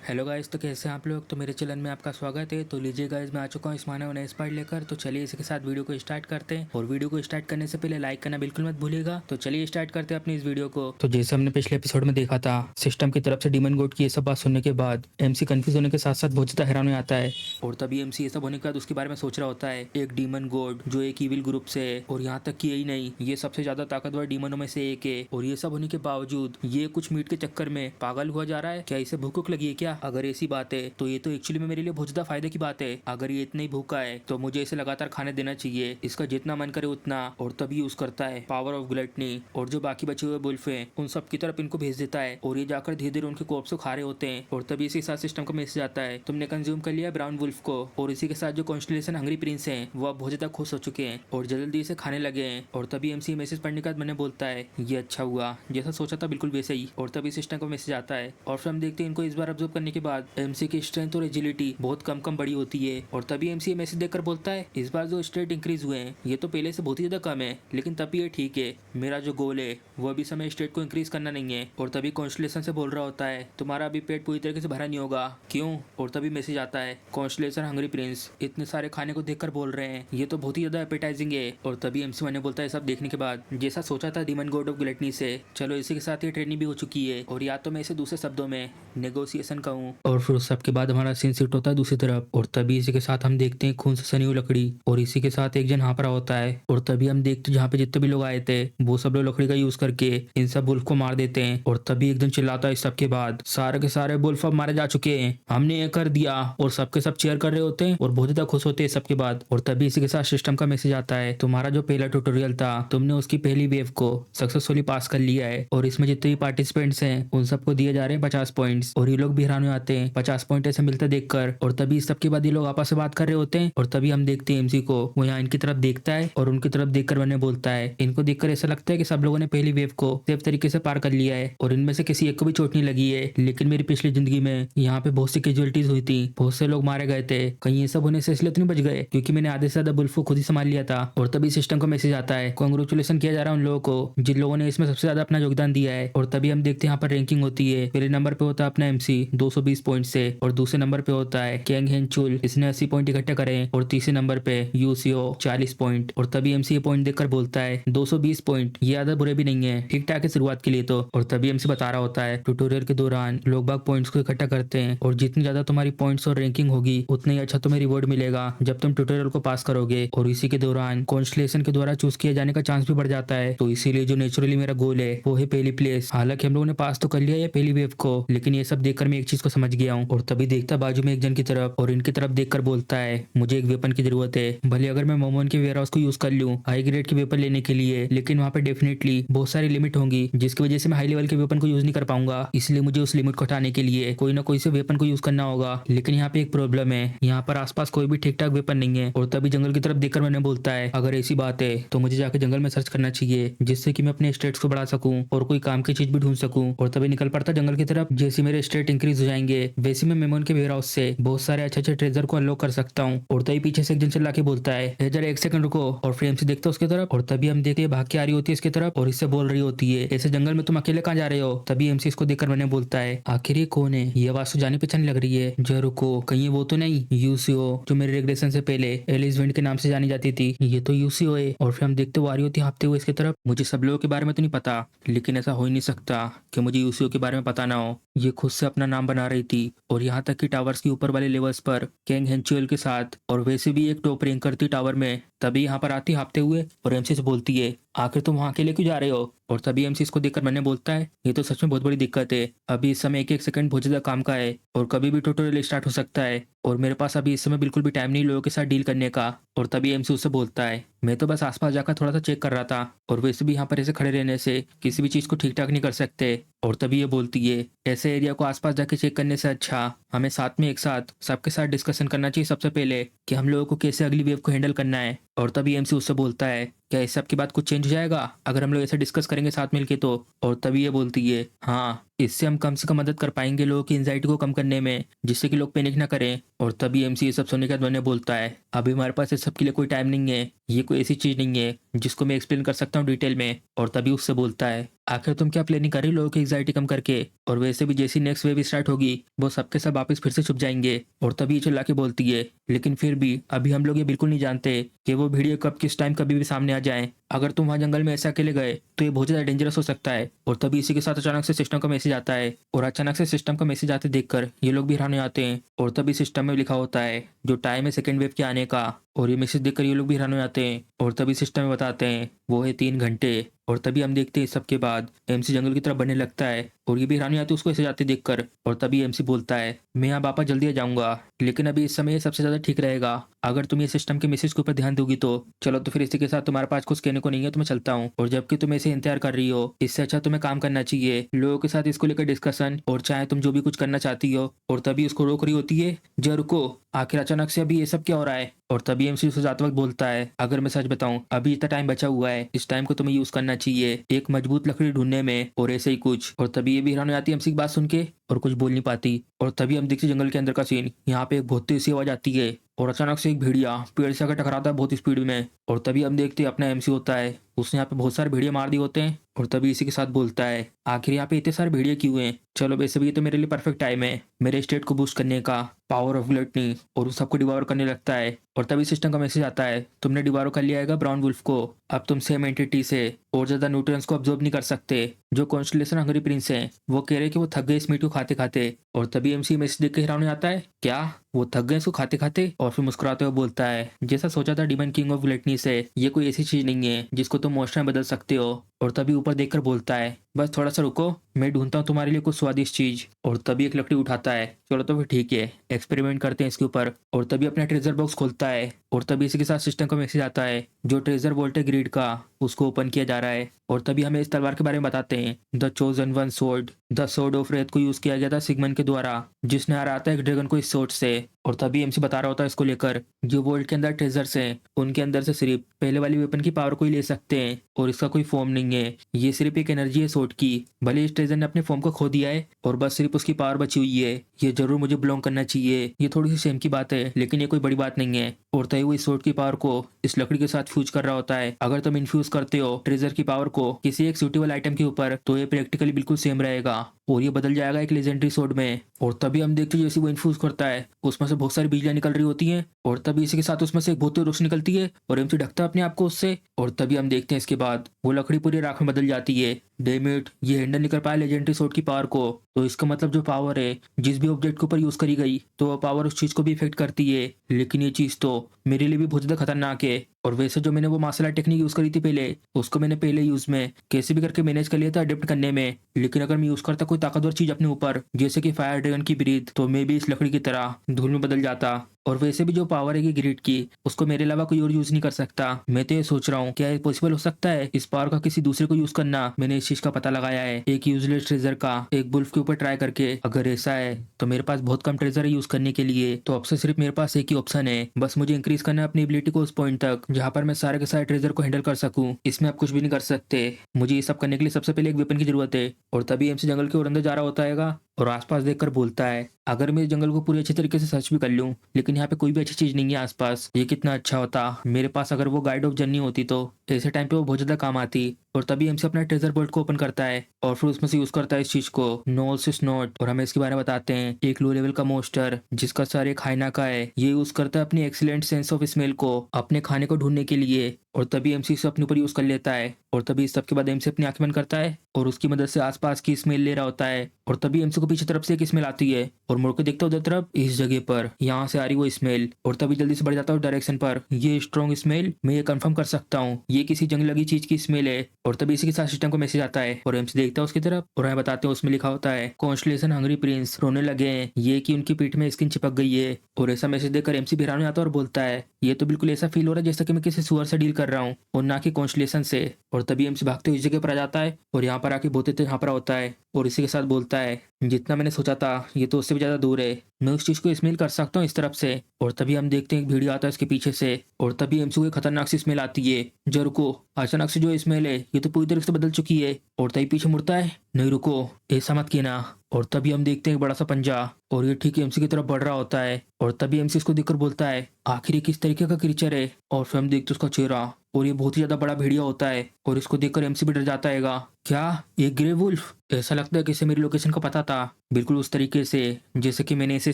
Hello guys, तो कैसे हैं आप लोग। तो मेरे चैनल में आपका स्वागत है। तो लीजिए गाइस, मैं आ चुका हूँ इस मानव नए स्पाइट लेकर। तो चलिए इसी के साथ वीडियो को स्टार्ट करते हैं। और वीडियो को स्टार्ट करने से पहले लाइक करना बिल्कुल मत भूलिएगा। तो चलिए स्टार्ट करते हैं अपनी इस वीडियो को। तो जैसे हमने पिछले एपिसोड में देखा था, सिस्टम की तरफ से डीमन गोड की ये सब बात सुनने के बाद एमसी कंफ्यूज होने के साथ साथ बहुत ज्यादा हैरान हो आता है। और तभी एमसी ये सब होने के बाद उसके बारे में सोच रहा होता है, एक डीमन गोड जो एक इविल ग्रुप से है, और यहाँ तक कि यही नहीं, ये सबसे ज्यादा ताकतवर डीमनों में से एक है। और ये सब होने के बावजूद ये कुछ मीट के चक्कर में पागल हुआ जा रहा है। क्या इसे भूख लगी है क्या? अगर ऐसी बात है तो ये तो एक्चुअली में मेरे लिए बहुत ज्यादा फायदे की बात है। अगर ये इतना ही भूखा है तो मुझे इसे लगातार खाने देना चाहिए, इसका जितना मन करे उतना। और तभी यूज करता है पावर ऑफ ग्लटनी, और जो बाकी बचे हुए बुल्फ हैं उन सब की तरफ इनको भेज देता है। और ये जाकर धीरे धीरे उनके कोर्प्स को खा रहे होते हैं। और तभी इसी साथ सिस्टम का मैसेज आता है, तुमने कंज्यूम कर लिया ब्राउन वुल्फ को। और इसी के साथ जो कॉन्स्टेलेशन हंग्री प्रिंस है वो अब बहुत ज्यादा खुश हो चुके हैं और जल्दी इसे खाने लगे हैं। और तभी एमसी मैसेज पढ़ने के बाद मैंने बोलता है, ये अच्छा हुआ, जैसा सोचा था बिल्कुल वैसे ही। और तभी सिस्टम का मैसेज आता है और फिर हम देखते हैं इनको इस बार ऑब्जर्व करने के बाद एमसी की स्ट्रेंथ और एजिलिटी बहुत कम बड़ी होती है। और तभी एमसी मैसेज देखकर बोलता है, इस बार जो स्टेट इंक्रीज हुए हैं ये तो पहले से बहुत ही ज्यादा कम है, लेकिन तभी ये ठीक है। मेरा जो गोल है वो अभी समय स्टेट को इंक्रीज करना नहीं है। और तभी कॉन्स्टेलेशन से बोल रहा होता है, तुम्हारा अभी पेट पूरी तरीके से भरा नहीं होगा, क्यों? और तभी मैसेज आता है, कॉन्स्टेलेशन हंग्री प्रिंस इतने सारे खाने को देखकर बोल रहे हैं, ये तो बहुत ही ज्यादा एपेटाइजिंग है। और तभी एमसी मैंने बोलता है, सब देखने के बाद जैसा सोचा था डीमन गॉड ऑफ ग्लटनी से, चलो इसी के साथ ये ट्रेनिंग भी हो चुकी है। और या तो मैं इसे दूसरे शब्दों में नेगोशिएशन कहूँ। और फिर उस सब के बाद हमारा सीन शिफ्ट होता है दूसरी तरफ। और तभी इसी के साथ हम देखते हैं खून से सनी हुई लकड़ी, और इसी के साथ एक जन हापरा होता है। और तभी हम देखते हैं जहाँ पे जितने भी लोग आए थे वो सब लोग लकड़ी का यूज करके इन सब बुल्फ को मार देते हैं। और तभी एक जन चिल्लाता है, इस सब के बाद सारे के सारे बुल्फ अब मारे जा चुके हैं, हमने ये कर दिया। और सबके सब चेयर कर रहे होते हैं और बहुत ज्यादा खुश होते हैं सबके बाद। और तभी इसी के साथ सिस्टम का मैसेज आता है, तुम्हारा जो पहला ट्यूटोरियल था तुमने उसकी पहली वेव को सक्सेसफुली पास कर लिया है। और इसमें जितने भी पार्टिसिपेंट्स हैं उन सबको दिए जा रहे हैं 50 पॉइंट्स। और ये लोग भी हैरान हो आते हैं 50 पॉइंट ऐसे मिलते देखकर। और तभी इस सब के बाद ये लोग आपस में बात कर रहे होते हैं। और तभी हम देखते हैं एमसी को, वो यहाँ इनकी तरफ देखता है और उनकी तरफ देखकर मैंने बोलता है, इनको देखकर ऐसा लगता है कि सब लोगों ने पहली वेव को सेफ तरीके से पार कर लिया है और इनमें से किसी एक को भी चोट नहीं लगी है। लेकिन मेरी पिछली जिंदगी में यहाँ पे बहुत सी कैजुअलिटीज हुई थी, बहुत से लोग मारे गए थे। कहीं ये सब होने से इसलिए तो नहीं बच गए क्योंकि मैंने आधे से ज्यादा बुल्फ को खुद ही संभाल लिया था। और तभी सिस्टम का मैसेज आता है, कांग्रेचुलेशन किया जा रहा है उन लोगों को जिन लोगों ने इसमें सबसे ज्यादा अपना योगदान दिया है। और तभी हम देखते हैं यहाँ पर रैंकिंग होती है। पहले नंबर पे होता है अपना एमसी 220 पॉइंट से, और दूसरे नंबर पे होता है कैंग हेनचुल, इसने 80 पॉइंट इकट्ठे करे। और तीसरे नंबर पे यूसीओ 40 पॉइंट। और तभी एमसी ये पॉइंट देखकर बोलता है, 220 पॉइंट ये ज्यादा बुरे भी नहीं है, ठीक ठाक है शुरुआत के लिए तो। और तभी एमसी बता रहा होता है, ट्यूटोरियल के दौरान लोग बाग पॉइंट्स को इकट्ठा करते हैं और जितनी ज्यादा तुम्हारी पॉइंट्स और रैंकिंग होगी उतना ही अच्छा तुम्हें रिवॉर्ड मिलेगा जब तुम ट्यूटोरियल को पास करोगे। और इसी के दौरान कॉन्स्टेलेशन के द्वारा चूज किए जाने का चांस भी बढ़ जाता है। तो इसीलिए जो नेचुरली मेरा गोल है वो है पहली प्लेस। हालांकि हम लोगों ने पास तो कर लिया है पहली वेव को, लेकिन ये सब देखकर मैं एक चीज को समझ गया हूँ। और तभी देखता बाजू में एक जन की तरफ और इनकी तरफ देखकर बोलता है, मुझे एक वेपन की जरूरत है। भले अगर मैं मोमोन के वेयर हाउस को यूज कर लूँ हाई ग्रेड के वेपन लेने के लिए, लेकिन वहाँ पे डेफिनेटली बहुत सारी लिमिट होंगी जिसकी वजह से मैं हाई लेवल के वेपन को यूज नहीं कर पाऊंगा। इसलिए मुझे उस लिमिट को हटाने के लिए कोई ना कोई से वेपन को यूज करना होगा। लेकिन यहाँ पे एक प्रॉब्लम है, यहाँ पर आसपास कोई भी ठीक ठाक वेपन नहीं है। और तभी जंगल की तरफ देखकर मैंने बोलता है, अगर ऐसी बात है तो मुझे जाके जंगल में सर्च करना चाहिए जिससे कि मैं अपने स्टेट्स को बढ़ा सकूं और कोई काम की चीज भी ढूंढ सकूं। और तभी निकल पड़ता जंगल की तरफ। जैसे मेरे स्टेट इंक्रीज हो जाएंगे वैसे मैं मेमोन के वेयर हाउस से बहुत सारे अच्छे ट्रेजर को अनलॉक कर सकता हूँ। और तभी पीछे से एक जन चिल्ला के बोलता है, जरा एक सेकंड रुको। और फ्रेम से देखता है उसके तरफ। और तभी हम देखते भाग के आ रही होती है इसके तरफ और इससे बोल रही होती है, ऐसे जंगल में तुम अकेले कहाँ जा रहे हो? तभी एमसी इसको देखकर मैंने बोलता है, आखिर ये कौन है? ये आवाज तो जानी पहचानी लग रही है। जरा रुको, कहीं वो तो नहीं यूसीओ जो मेरे रेगुलेशन से पहले एलिस विंड के नाम से जानी जाती थी? ये तो यूसीओ है। और फिर हम देखते वो आ रही होती है हाँफते हुए इसके तरफ। मुझे सब लोगों के बारे में तो नहीं पता, लेकिन ऐसा हो ही नहीं सकता कि मुझे यूसीओ के बारे में पता ना हो। ये खुद से अपना नाम बना रही थी और यहाँ तक कि टावर्स के ऊपर वाले लेवल्स पर कैंग हेंचुएल के साथ, और वैसे भी एक टॉप रैंक करती टावर में। तभी यहाँ पर आती हाँफते हुए और एमसी से बोलती है, आखिर तुम वहाँ अकेले क्यों जा रहे हो? और तभी एमसी इसको देखकर मैंने बोलता है, ये तो सच में बहुत बड़ी दिक्कत है। अभी इस समय एक एक सेकंड बहुत ज्यादा काम का है और कभी भी ट्यूटोरियल स्टार्ट हो सकता है और मेरे पास अभी इस समय बिल्कुल भी टाइम नहीं लोगों के साथ डील करने का। और तभी एमसी उससे बोलता है, मैं तो बस आसपास जाकर थोड़ा सा चेक कर रहा था और वैसे भी यहाँ पर ऐसे खड़े रहने से किसी भी चीज को ठीक ठाक नहीं कर सकते। और तभी ये बोलती है, ऐसे एरिया को आसपास जाके चेक करने से अच्छा हमें साथ में एक साथ सबके साथ डिस्कशन करना चाहिए सबसे पहले कि हम लोगों को कैसे अगली वेव को हैंडल करना है। और तभी एमसी उससे बोलता है, क्या इस सब के बाद कुछ चेंज हो जाएगा अगर हम लोग ऐसे डिस्कस करेंगे साथ मिलके तो? और तभी ये बोलती है, हाँ इससे हम कम से कम मदद कर पाएंगे लोगों की एंजाइटी को कम करने में, जिससे कि लोग पैनिक ना करें। और तभी एमसी ये सब सुनने के बाद मैंने बोलता है, अभी हमारे पास इस सब के लिए कोई टाइम नहीं है, ये कोई ऐसी चीज नहीं है जिसको मैं एक्सप्लेन कर सकता हूँ डिटेल में। और तभी उससे बोलता है, आखिर तुम क्या प्लानिंग कर रही हो लोगों की एंजाइटी कम करके? और वैसे भी जैसी नेक्स्ट वेव स्टार्ट होगी वो सबके सब वापस फिर से छुप जाएंगे। और तभी ये चिल्ला के बोलती है, लेकिन फिर भी अभी हम लोग ये बिल्कुल नहीं जानते कि वो वीडियो कब किस टाइम कभी भी सामने आ जाए। अगर तुम वहां जंगल में ऐसे अकेले गए तो ये बहुत ज्यादा डेंजरस हो सकता है। और तभी इसी के साथ अचानक से सिस्टम का मैसेज आता है, और अचानक से सिस्टम का मैसेज आते देखकर ये लोग भी हैरान हो जाते हैं। और तभी सिस्टम में लिखा होता है जो टाइम है सेकेंड वेव के आने का। और ये मैसेज देखकर ये लोग भी हैरान हो जाते हैं। और तभी सिस्टम में बताते हैं वो है 3 घंटे। और तभी हम देखते हैं इस सब के बाद एमसी जंगल की तरफ बढ़ने लगता है, और ये भी हैरानी आती है उसको ऐसे जाते देखकर। और तभी एमसी बोलता है, मैं यहाँ वापस जल्दी आ जाऊंगा, लेकिन अभी इस समय ये सबसे ज्यादा ठीक रहेगा अगर तुम ये सिस्टम के मैसेज के ऊपर ध्यान दोगी तो। चलो तो फिर इसी के साथ तुम्हारे पास कुछ कहने को नहीं है तो मैं चलता हूँ। और जबकि तुम ऐसे इंतजार कर रही हो, इससे अच्छा तुम्हें काम करना चाहिए लोगों के साथ इसको लेकर डिस्कशन, और चाहे तुम जो भी कुछ करना चाहती हो। और तभी उसको रोक रही होती है, जो रुको, आखिर अचानक से अभी ये सब क्या हो रहा है? और तभी एमसी उसे जाते वक्त बोलता है, अगर मैं सच बताऊं अभी इतना टाइम बचा हुआ है, इस टाइम को तुम्हें यूज करना चाहिए एक मजबूत लकड़ी ढूंढने में, और ऐसे ही कुछ। और तभी ये भी हैरान हो जाती है एमसी की बात सुन के, और कुछ बोल नहीं पाती। और तभी हम देखते जंगल के अंदर का सीन, यहाँ पे एक बहुत तेज सी आवाज आती है, और अचानक से एक भेड़िया पेड़ से आकर टकराता है बहुत स्पीड में। और तभी हम देखते हैं अपना एमसी होता है, उसने यहाँ पे बहुत सारे भेड़िया मार दिए होते हैं। और तभी इसी के साथ बोलता है, आखिर यहाँ पे इतने सारे भेड़िए क्यों हैं? चलो वैसे भी ये तो मेरे लिए परफेक्ट टाइम है मेरे स्टेट को बूस्ट करने का, पावर ऑफ ग्लटनी, और उस सबको डिवार करने लगता है। और तभी सिस्टम का मैसेज आता है, तुमने डिवार कर लिया है ब्राउन वुल्फ को, अब तुम सेम एंटिटी से और ज्यादा न्यूट्रिएंट्स को अब्जॉर्ब नहीं कर सकते। जो कॉन्स्टलेशन हंगरी प्रिंस हैं वो कह रहे हैं कि वो थक गए इस मीट को खाते खाते। और तभी एमसी मैसेज देख के हैरान हो जाता है, क्या वो थक गए इसको खाते खाते? और फिर मुस्कुराते हुए बोलता है, जैसा सोचा था डिमन किंग ऑफ ग्लटनी से, ये कोई ऐसी चीज नहीं है जिसको तुम मोशन में बदल सकते हो। और तभी ऊपर देखकर बोलता है, बस थोड़ा सा रुको, मैं ढूंढता हूँ तुम्हारे लिए कुछ स्वादिष्ट चीज। और तभी एक लकड़ी उठाता है, चलो तो फिर ठीक है एक्सपेरिमेंट करते हैं इसके ऊपर। और तभी अपना ट्रेजर बॉक्स खोलता है, और तभी इसी के साथ सिस्टम का मैसेज आता है, जो ट्रेजर वोल्ट है ग्रिड का, उसको ओपन किया जा रहा है। और तभी हमें इस तलवार के बारे में बताते हैं, the chosen one sword, the sword of Wraith को यूज किया गया था सिगमन के द्वारा, जिसने हराया था एक ड्रैगन को इस स्वॉर्ड से। और तभी एमसी बता रहा होता है इसको लेकर, जो वोल्ट के अंदर ट्रेजर्स हैं उनके अंदर से सिर्फ पहले वाली वेपन की पावर को ही ले सकते हैं, और इसका कोई फॉर्म नहीं है, ये सिर्फ एक एनर्जी है स्वॉर्ड की। भले इस ट्रेजर ने अपने फॉर्म को खो दिया है और बस सिर्फ उसकी पावर बची हुई है, ये जरूर मुझे बिलोंग करना चाहिए। ये थोड़ी सी सेम की बात है लेकिन ये कोई बड़ी बात नहीं है। और तभी वो इस स्वॉर्ड की पावर को इस लकड़ी के साथ फ्यूज कर रहा होता है। अगर तुम इन्फ्यूज करते हो ट्रेजर की पावर को किसी एक सूटेबल आइटम के ऊपर तो ये प्रैक्टिकली बिल्कुल सेम रहेगा, और ये बदल जाएगा एक लेजेंडरी स्वॉर्ड में। और तभी हम देखते हैं जैसे वो इन्फ्यूज करता है उसमें से बहुत सारी बिजलियां निकल रही होती हैं, और तभी इसी के साथ उसमें से एक बहुत तेज रोशनी निकलती है, और एमसी ढकता है अपने आप को उससे। और तभी हम देखते हैं इसके बाद वो लकड़ी पूरी राख में बदल जाती है। डेमिट, ये हैंडल निकल पाया लेजेंडरी स्वॉर्ड की पावर को, तो इसका मतलब जो पावर है जिस भी ऑब्जेक्ट के ऊपर यूज करी गई तो वो पावर उस चीज को भी इफेक्ट करती है। लेकिन ये चीज तो मेरे लिए भी बहुत ज्यादा खतरनाक है, और वैसे जो मैंने वो मार्शल आर्ट टेक्निक यूज करी थी पहले, उसको मैंने पहले यूज में कैसे भी करके मैनेज कर लिया था अडेप्ट करने में। लेकिन अगर मैं यूज करता कोई ताकतवर चीज अपने ऊपर जैसे कि फायर ड्रैगन की ब्रीथ, तो मैं भी इस लकड़ी की तरह धूल में बदल जाता। और वैसे भी जो पावर है ग्रिड की, उसको मेरे अलावा कोई और यूज नहीं कर सकता। मैं तो ये सोच रहा हूँ क्या ये पॉसिबल हो सकता है इस पावर का किसी दूसरे को यूज करना? मैंने इस चीज का पता लगाया है एक यूजलेस ट्रेजर का, एक वुल्फ के ऊपर ट्राई करके। अगर ऐसा है तो मेरे पास बहुत कम ट्रेजर है यूज करने के लिए, तो अब से सिर्फ मेरे पास एक ही ऑप्शन है, बस मुझे इंक्रीज करना है अपनी एबिलिटी को उस पॉइंट तक जहाँ पर मैं सारे के सारे ट्रेजर को हैंडल कर सकूं। इसमें आप कुछ भी नहीं कर सकते, मुझे ये सब करने के लिए सबसे पहले एक वेपन की जरूरत है। और तभी एमसी जंगल के और अंदर जा रहा होता है और आसपास देखकर बोलता है, अगर मैं इस जंगल को पूरी अच्छी तरीके से सर्च भी कर लूं लेकिन यहाँ पे कोई भी अच्छी चीज नहीं है आसपास, ये कितना अच्छा होता मेरे पास अगर वो गाइड ऑफ जर्नी होती, तो ऐसे टाइम पे वो बहुत ज्यादा काम आती। और तभी एमसी अपना ट्रेजर बोल्ट को ओपन करता है और फिर उसमें से यूज करता है इस चीज को, नोल्स नोट। और हमें इसके बारे में बताते हैं, एक लो लेवल का मोस्टर जिसका सर एक हाइना का है, ये यूज करता है अपनी एक्सीलेंट सेंस ऑफ स्मेल को अपने खाने को ढूंढने के लिए। और तभी एमसी इसे अपने ऊपर यूज कर लेता है, और तभी इस सब के बाद एमसी अपनी आंखें बंद करता है और उसकी मदद से आसपास की स्मेल ले रहा होता है। और तभी एमसी को पीछे तरफ से एक स्मेल आती है और मुड़ के देखता है उधर तरफ, इस जगह पर यहाँ से आ रही वो स्मेल। और तभी जल्दी से बढ़ जाता है उस डायरेक्शन पर, ये स्ट्रॉन्ग स्मेल, मैं ये कंफर्म कर सकता हूँ ये किसी जंग लगी चीज की स्मेल है। और तभी इसी के साथ सिस्टम को मैसेज आता है और एमसी देखता है उसकी तरफ, और हमें बताते हैं उसमें लिखा होता है, कॉन्स्टलेशन हंगरी प्रिंस रोने लगे हैं, ये कि उनकी पीठ में स्किन चिपक गई है। और ऐसा मैसेज देखकर एमसी हैरान हो जाता है और बोलता है, ये तो बिल्कुल ऐसा फील हो रहा है जैसा कि मैं किसी सुअर से डील कर रहा हूँ और ना कि कॉन्स्टलेशन से। और तभी एमसी भागते हुए इस जगह पर आ जाता है और यहाँ पर आके बहुत तेज यहाँ पर होता है और इसी के साथ बोलता है, जितना मैंने सोचा था ये तो उससे भी ज़्यादा दूर है। मैं उस चीज़ को स्मेल कर सकता हूँ इस तरफ से। और तभी हम देखते हैं एक भेड़िया आता है उसके पीछे से और तभी एमसी को एक खतरनाक सी स्मेल आती है। जो रुको, अचानक से जो स्मेल है ये तो पूरी तरीके से बदल चुकी है। और तभी पीछे मुड़ता है, नहीं रुको, ऐसा मत कहना। और तभी हम देखते हैं एक बड़ा सा पंजा और ये ठीक एमसी की तरफ बढ़ रहा होता है। और तभी एमसी इसको देखकर बोलता है आखिर ये किस तरीके का क्रीचर है। और फिर हम देखते हैं उसका चेहरा और ये बहुत ही ज्यादा बड़ा भेड़िया होता है। और इसको देखकर एमसी भी डर जाता हैगा। क्या ये ग्रे वुल्फ? ऐसा लगता है कि इसे मेरी लोकेशन का पता था, बिल्कुल उस तरीके से जैसे कि मैंने इसे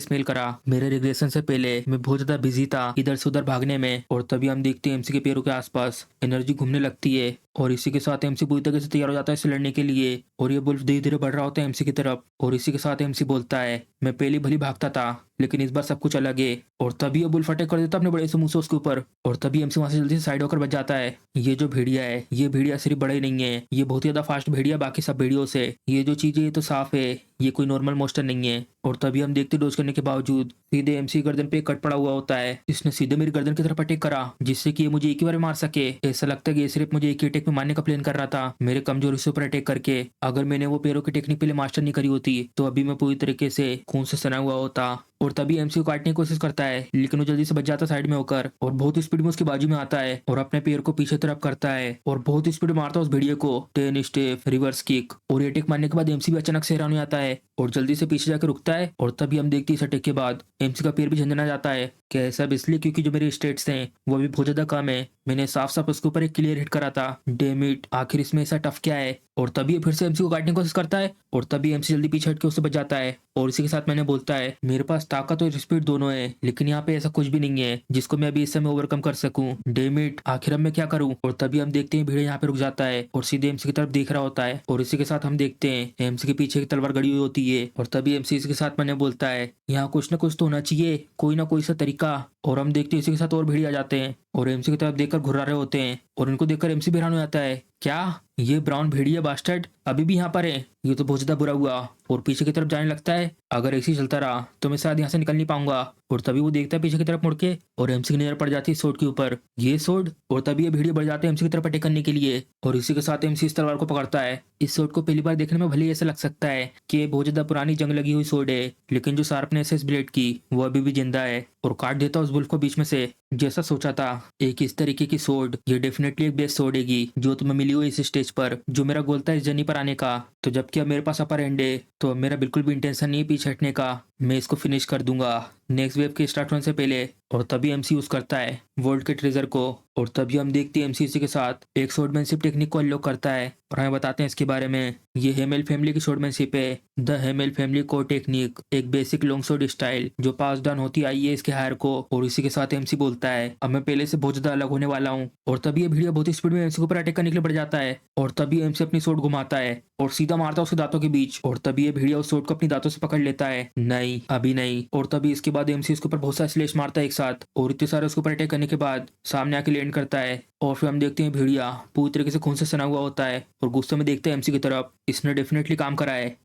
स्मेल करा। मेरे रिग्रेशन से पहले मैं बहुत ज्यादा बिजी था इधर से उधर भागने में। और तभी हम देखते हैं एमसी के पैरों के आसपास एनर्जी घूमने लगती है और इसी के साथ एमसी पूरी तरीके से तैयार हो जाता है इसे लड़ने के लिए। और ये वुल्फ धीरे धीरे बढ़ रहा होता है एमसी की तरफ। और इसी के साथ एमसी बोलता है मैं पहले भली भागता था लेकिन इस बार सब कुछ अलग है। और तभी ये वुल्फ अटैक कर देता अपने बड़े से मुंह से उसके ऊपर। और तभी एमसी वहां से जल्दी से साइड होकर बच जाता है। ये जो भेड़िया है ये भेड़िया सिर्फ बड़ा ही नहीं है, ये बहुत ही ज्यादा फास्ट भेड़िया बाकी सब भेड़ियों से। ये जो चीज है ये तो साफ है ये कोई नॉर्मल मोस्टर नहीं है। और तभी हम देखते डोज करने के बावजूद सीधे एमसी गर्दन पे कट पड़ा हुआ होता है। इसने सीधे मेरी गर्दन की तरफ अटैक करा जिससे कि ये मुझे एक ही बार में मार सके। ऐसा लगता है कि ये सिर्फ मुझे एक ही अटैक में मारने का प्लान कर रहा था मेरे कमजोर हिस्सों पर अटैक करके। अगर मैंने वो पैरों की टेक्निक पहले मास्टर नहीं करी होती तो अभी मैं पूरी तरीके से खून से सना हुआ होता। और तभी एमसी को काटने की कोशिश करता है लेकिन वो जल्दी से बच जाता साइड में होकर और बहुत स्पीड में उसकी बाजू में आता है और अपने पैर को पीछे तरफ करता है और बहुत स्पीड में मारता है उस भेड़िए को 10 स्टेप रिवर्स किक। और ये अटैक मारने के बाद एमसी भी अचानक से हैरान हो जाता है और जल्दी से पीछे जाकर रुकता है। और तभी हम देखते हैं इस अटैक के बाद एमसी का पैर भी झंझना जाता है। क्या ऐसा अब इसलिए क्योंकि जो मेरे स्टेट्स हैं वो अभी बहुत ज्यादा कम है। मैंने साफ साफ उसके ऊपर एक क्लियर हिट करा था। डैम इट, आखिर इसमें ऐसा टफ क्या है। और तभी ये फिर से एमसी को काटने की कोशिश करता है और तभी एमसी जल्दी पीछे हट के उससे बच जाता है। और इसी के साथ मैंने बोलता है मेरे पास ताकत और स्पीड दोनों है लेकिन यहाँ पे ऐसा कुछ भी नहीं है जिसको मैं अभी इस समय ओवरकम कर सकूं। डैम इट, आखिर अब मैं क्या करूं। और तभी हम देखते हैं भीड़ यहाँ पे रुक जाता है और सीधे एमसी की तरफ देख रहा होता है। और इसी के साथ हम देखते हैं एमसी के पीछे एक तलवार गड़ी हुई होती है। और तभी एमसी इसके साथ मैंने बोलता है यहाँ कुछ ना कुछ तो होना चाहिए, कोई ना कोई सा तरीका। और हम देखते हैं इसी के साथ और भीड़ आ जाते हैं और एमसी की तरफ देखकर घुरा रहे होते हैं। और इनको देखकर एमसी भी हैरान हो जाता है, क्या ये ब्राउन भेड़िया बास्टर्ड अभी भी यहाँ पर है, ये तो बहुत ज्यादा बुरा हुआ। और पीछे की तरफ जाने लगता है अगर ऐसे ही चलता रहा तो मैं शायद यहाँ से निकल नहीं पाऊंगा। और तभी वो देखता है पीछे की तरफ मुड़ के और एमसी की नजर पड़ जाती है सोड के ऊपर, ये सोड। और तभी ये भेड़िया बढ़ जाते हैं एमसी की तरफ अटैक करने के लिए और इसी के साथ एमसी इस तलवार को पकड़ता है। इस सोड को पहली बार देखने में भले ही ऐसा लग सकता है कि ये बहुत ज्यादा पुरानी जंग लगी हुई सोड है लेकिन जो शार्पनेस है इस ब्लेड की वो अभी भी जिंदा है और काट देता उस वुल्फ को बीच में से। जैसा सोचा था एक इस तरीके की सोड ये डेफिनेटली एक बेस्ट सोड हैगी जो तुम्हें मिली हुई इस स्टेज पर। जो मेरा गोल था इस जर्नी पर आने का, तो जबकि अब मेरे पास अपर एंड है तो अब मेरा बिल्कुल भी इंटेंशन नहीं है पीछे हटने का। मैं इसको फिनिश कर दूंगा नेक्स्ट वेव के स्टार्ट होने से पहले। और तभी एमसी यूज करता है वर्ल्ड के ट्रेजर को। और तभी हम देखते हैं एमसी इसी के साथ एक स्वॉर्डमैनशिप टेक्निक को अनलॉक करता है और हमें बताते हैं इसके बारे में। ये हेमेल फैमिली की स्वॉर्डमैनशिप है, the Hamel family core technique, एक बेसिक लॉन्ग स्वॉर्ड स्टाइल जो पास डाउन होती आई है इसके हायर को। और इसी के साथ एमसी बोलता है अब मैं पहले से बहुत ज्यादा अलग होने वाला हूँ। और तभी ये भिड़िया बहुत स्पीड में एमसी के ऊपर अटैक करने के लिए बढ़ जाता है और तभी एमसी अपनी स्वॉर्ड घुमाता है और सीधा मारता है उसके दांतों के बीच। और तभी ये भेड़िया उस स्वॉर्ड को अपनी दांतों से पकड़ लेता है, नहीं अभी नहीं। और तभी इसके बाद एमसी उसके ऊपर बहुत सारे स्लेश मारता है एक साथ और इतने सारे उसके ऊपर अटैक करने के बाद सामने आके लैंड करता है। और फिर हम देखते हैं भेड़िया पूरी तरीके से खून से सना हुआ होता है और गुस्से में देखते हैं एमसी की तरफ, इसने डेफिनेटली काम करा है।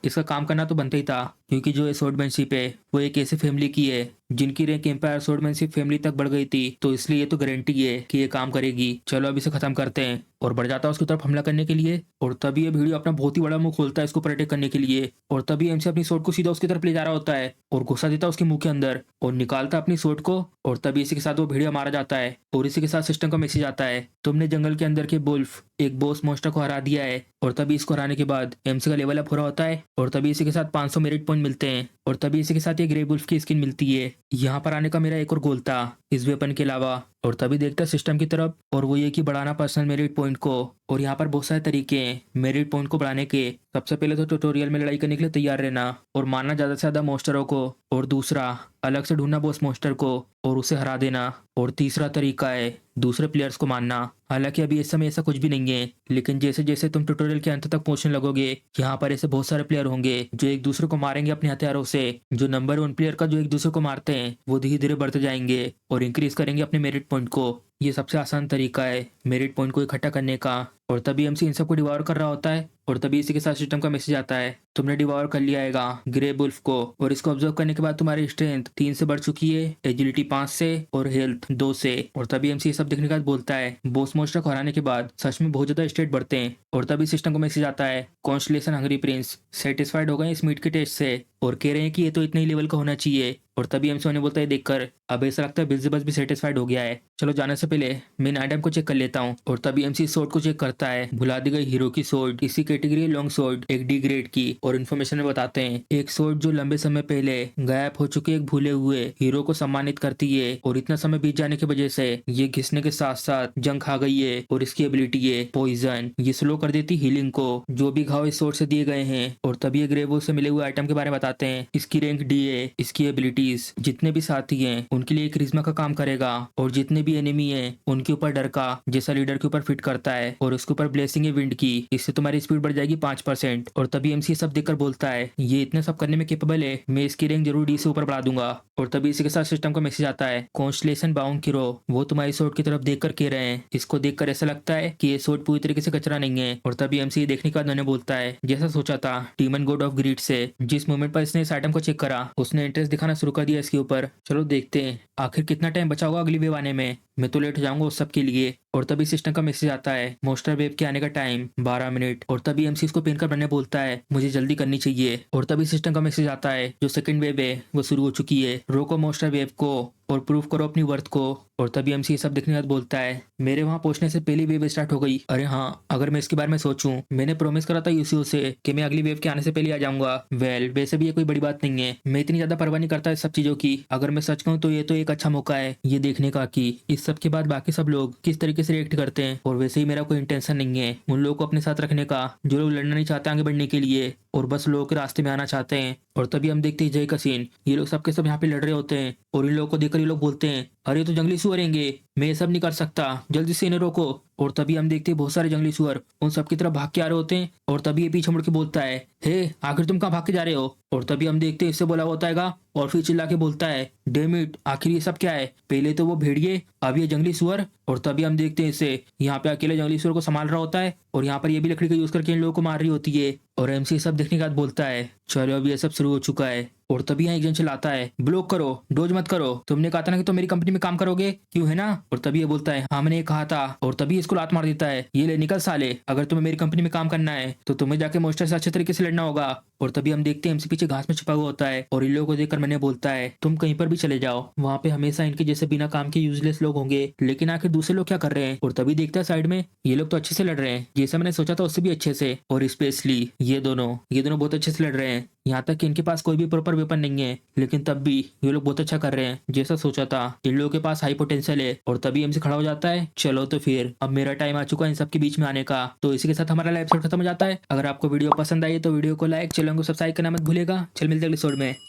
इसका काम करना तो बनता ही था क्योंकि जो ये स्वॉर्डमैनशिप है वो एक ऐसे फैमिली की है जिनकी रैंक एम्पायर स्वॉर्डमैनशिप फैमिली तक बढ़ गई थी, तो इसलिए ये तो गारंटी है कि ये काम करेगी। चलो अब इसे खत्म करते हैं। और बढ़ जाता है उसकी तरफ हमला करने के लिए और तभी ये वीडियो अपना बहुत ही बड़ा मुंह खोलता है इसको अटैक करने के लिए। और तभी एमसी अपनी सोट को सीधा उसकी तरफ ले जा रहा होता है और घुसा देता है उसके मुंह के अंदर और निकालता अपनी सोट को। और तभी इसी के साथ वो भेड़िया मारा जाता है और इसी के साथ सिस्टम का मैसेज आता है, तुमने जंगल के अंदर के वुल्फ एक बॉस मॉन्स्टर को हरा दिया है। और तभी इसको हराने के बाद एमसी का लेवल अप हो रहा होता है और तभी इसी के साथ 500 मेरिट पॉइंट मिलते हैं। और तभी इसी के साथ ये ग्रे वुल्फ की स्किन मिलती है। यहाँ पर आने का मेरा एक और गोल था इस वेपन के अलावा। और तभी देखता सिस्टम की तरफ और वो ये कि बढ़ाना पर्सनल मेरिट पॉइंट को। और यहाँ पर बहुत सारे तरीके हैं मेरिट पॉइंट को बढ़ाने के। सबसे पहले तो ट्यूटोरियल में लड़ाई करने के लिए तैयार रहना और मारना ज्यादा से ज्यादा मॉन्स्टरों को। और दूसरा अलग से ढूंढना बॉस मॉन्स्टर को और उसे हरा देना। और तीसरा तरीका है दूसरे प्लेयर्स को मारना। हालांकि अभी इस समय ऐसा कुछ भी नहीं है लेकिन जैसे जैसे तुम ट्यूटोरियल के अंत तक पहुंचने लगोगे यहाँ पर ऐसे बहुत सारे प्लेयर होंगे जो एक दूसरे को मारेंगे अपने हथियारों से। जो नंबर 1 प्लेयर का जो एक दूसरे को मारते हैं वो धीरे धीरे बढ़ते जाएंगे और इंक्रीज करेंगे अपने मेरिट पॉइंट को। ये सबसे आसान तरीका है मेरिट पॉइंट को इकट्ठा करने का। और तभी एमसी इन सबको डिवॉर कर रहा होता है और तभी इसी के साथ सिस्टम का मैसेज आता है, तुमने डिवॉर कर लिया हैगा ग्रे वुल्फ को और इसको ऑब्जर्व करने के बाद तुम्हारी स्ट्रेंथ 3 से बढ़ चुकी है, एजिलिटी 5 से और हेल्थ 2 से। और तभी एमसी सब देखने के बाद बोलता है, बॉस मोस्टर को हराने के बाद सच में बहुत ज्यादा स्टेट बढ़ते हैं। और तभी सिस्टम को मैसेज आता है, कॉन्स्टलेशन हंगरी प्रिंस सेटिस्फाइड हो गए इस मीट के टेस्ट से और कह रहे हैं कि ये तो इतने ही लेवल का होना चाहिए। और तभी एमसी उन्हें बोलता है देखकर, अब ऐसा लगता है बिल्जेबस भी सेटिस्फाइड हो गया है, चलो जाने से पहले मेन आइटम को चेक कर लेता हूँ। और तभी एमसी सोर्ड को चेक करता है, भुला दी गई हीरो की सोर्ड, इसी कैटेगरी लॉन्ग सोर्ड एक डी ग्रेड की। और इन्फॉर्मेशन में बताते हैं एक सोर्ड जो लंबे समय पहले गायब हो चुके एक भूले हुए हीरो को सम्मानित करती है और इतना समय बीत जाने की वजह से ये घिसने के साथ साथ जंग खा गई है। और इसकी एबिलिटी है पॉइजन, ये स्लो कर देती हीलिंग को जो भी घाव इस सोर्ड से दिए गए हैं। और तभी ये ग्रेवो से मिले हुए आइटम के बारे में बताते हैं, इसकी रैंक डी है, इसकी एबिलिटीज जितने भी साथी हैं उनके लिए क्रिश्मा का काम करेगा और जितने भी एनिमी हैं उनके ऊपर डर का जैसा लीडर के ऊपर फिट करता है। और उसके ऊपर ब्लेसिंग है विंड की, इससे तुम्हारी स्पीड बढ़ जाएगी 5%। और तभी एमसी सब देखकर बोलता है, ये इतने सब करने में केपेबल है, मैं इसकी रैंक जरूर डी से ऊपर बढ़ा दूंगा। और तभी इसी के साथ सिस्टम का मैसेज आता है, कॉन्स्टलेशन बाउंड किरो वो तुम्हारी सोर्ड की तरफ देखकर कह रहे हैं, इसको देखकर ऐसा लगता है कि ये सोर्ड पूरी तरीके से कचरा नहीं है। और तभी एमसी देखने के बाद उन्हें बोलता है, जैसा सोचा था टीमन गॉड ऑफ ग्रीड से जिस मोमेंट पर इसने इस आइटम को चेक करा उसने इंटरेस्ट दिखाना शुरू कर दिया इसके ऊपर। चलो देखते हैं आखिर कितना टाइम बचा होगा अगली वेव आने में, मैं तो लेट हो जाऊंगा उस सब के लिए। और तभी सिस्टम का मैसेज आता है, मोस्टर वेव के आने का टाइम 12 मिनट। और तभी एमसी इसको पेन कर बनने बोलता है, मुझे जल्दी करनी चाहिए। और तभी सिस्टम का मैसेज आता है, जो सेकंड वेव है वो शुरू हो चुकी है, रोको मोस्टर वेव को और प्रूव करो अपनी वर्थ को। और तभी एमसी ये सब देखने के बाद बोलता है, मेरे वहां पहुंचने से पहली वेव स्टार्ट हो गई। अरे हाँ, अगर मैं इसके बारे में सोचूं, मैंने प्रॉमिस करा था यूसीओ से कि मैं अगली वेव के आने से पहले आ जाऊंगा। वेल वैसे भी ये कोई बड़ी बात नहीं है, मैं इतनी ज्यादा परवाह नहीं करता इस सब चीजों की। अगर मैं सच कहूँ तो ये तो एक अच्छा मौका है ये देखने का कि इस सब के बाद बाकी सब लोग किस तरीके से रिएक्ट करते हैं। और वैसे ही मेरा कोई इंटेंशन नहीं है उन लोगों को अपने साथ रखने का जो लोग लड़ना नहीं चाहते आगे बढ़ने के लिए और बस लोगों के रास्ते में आना चाहते हैं। और तभी हम देखते हैं जय का सीन, ये लोग सबके सब यहाँ पे लड़ रहे होते हैं और इन लोगों को देखकर ये लोग बोलते हैं, अरे तो जंगली सुअर रहेंगे, मैं ये सब नहीं कर सकता, जल्दी से इन्हें रोको। और तभी हम देखते हैं बहुत सारे जंगली सुअर उन सबकी तरफ भाग के आ रहे होते हैं। और तभी ये पीछे मुड़ के बोलता है, हे आखिर तुम कहाँ भाग के जा रहे हो। और तभी हम देखते हैं इससे बोला होता है और फिर चिल्ला के बोलता है, डैम इट, आखिर ये सब क्या है, पहले तो वो भेड़िए अब ये जंगली सुअर। और तभी हम देखते हैं इसे यहाँ पे अकेले जंगली सुअर को संभाल रहा होता है और यहाँ पर ये भी लकड़ी का यूज करके इन लोगों को मार रही होती है। और एमसी सब देखने के बाद बोलता है, चलो अब ये सब शुरू हो चुका है। और तभी यहाँ एक जन चलाता है, ब्लॉक करो, डोज मत करो, तुमने कहा था ना कि तुम मेरी कंपनी में काम करोगे, क्यों है ना। और तभी ये बोलता है, हाँ मैंने ये कहा था। और तभी इसको लात मार देता है, ये ले निकल साले, अगर तुम्हें मेरी कंपनी में काम करना है तो तुम्हें जाके मोस्टर से अच्छे तरीके से लड़ना होगा। और तभी हम देखते हैं एमसी पीछे घास में छुपा हुआ होता है और इन लोगों को देखकर मैंने बोलता है, तुम कहीं पर भी चले जाओ, वहाँ पे हमेशा इनके जैसे बिना काम के यूजलेस लोग होंगे, लेकिन आखिर दूसरे लोग क्या कर रहे हैं। और तभी देखता है साइड में ये लोग तो अच्छे से लड़ रहे हैं, जैसा मैंने सोचा था उससे भी अच्छे से। और स्पेशली ये दोनों बहुत अच्छे से लड़ रहे हैं, यहाँ तक कि इनके पास कोई भी प्रॉपर वेपन नहीं है, लेकिन तब भी ये लोग बहुत अच्छा कर रहे हैं, जैसा सोचा था इन लोगों के पास हाई पोटेंशियल है। और तभी एमसी खड़ा हो जाता है, चलो तो फिर अब मेरा टाइम आ चुका है इन सबके बीच में आने का। तो इसी के साथ हमारा लाइव एपिसोड खत्म हो जाता है। अगर आपको वीडियो पसंद आई तो वीडियो को लाइक, चैनल को सब्सक्राइब करना मत भूलिएगा। चल मिलते हैं अगले एपिसोड में।